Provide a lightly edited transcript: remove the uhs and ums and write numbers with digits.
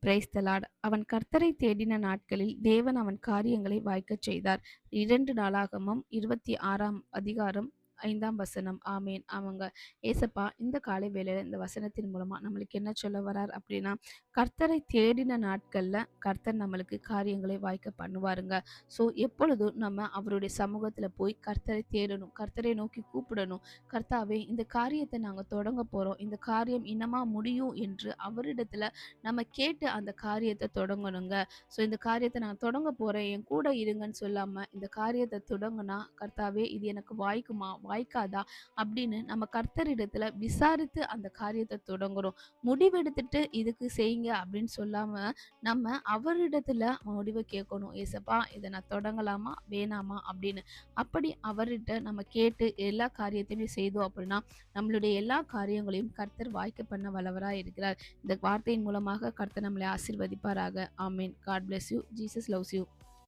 Praise the Lord. அவன் கர்த்தரை தேடின நாட்களில் தேவன் அவன் காரியங்களை வாய்க்கச் செய்தார். 2 நாளாகமம் 26ஆம் அதிகாரம் 5ஆம் வசனம். ஆமேன். ஆமாங்க. ஏசப்பா இந்த காலை வேளையில இந்த வசனத்தின் மூலமா நம்மளுக்கு என்ன சொல்ல வரார் அப்படின்னா, கர்த்தரை தேடின நாட்கள்ல கர்த்தர் நம்மளுக்கு காரியங்களை வாய்க்க பண்ணுவாருங்க. ஸோ எப்பொழுதும் நம்ம அவருடைய சமூகத்துல போய் கர்த்தரை தேடணும். கர்த்தரை நோக்கி கூப்பிடணும். கர்த்தாவே இந்த காரியத்தை நாங்க தொடங்க போறோம். இந்த காரியம் இன்னமா முடியும் என்று அவரிடத்துல நம்ம கேட்டு அந்த காரியத்தை தொடங்கணுங்க. ஸோ இந்த காரியத்தை நான் தொடங்க போறேன், என் கூட இருங்கன்னு சொல்லாம, இந்த காரியத்தை தொடங்குனா, கர்த்தாவே இது எனக்கு வாய்க்குமா? வாய்க்காதா? அப்படின்னு நம்ம கர்த்தரிடத்துல விசாரித்து அந்த காரியத்தை தொடங்குறோம். முடிவெடுத்துட்டு இதுக்கு செய்யுங்க அப்படின்னு சொல்லாம, நம்ம அவரிடத்துல முடிவை கேட்கணும். ஏசப்பா இதை நான் தொடங்கலாமா? வேணாமா? அப்படின்னு. அப்படி அவர்கிட்ட நம்ம கேட்டு எல்லா காரியத்தையுமே செய்தோம் அப்படின்னா, நம்மளுடைய எல்லா காரியங்களையும் கர்த்தர் வாய்க்க பண்ண வல்லவராய் இருக்கிறார். இந்த வார்த்தையின் மூலமாக கர்த்தர் நம்மளை ஆசீர்வதிப்பாராக. ஆமென். God bless you. Jesus loves you.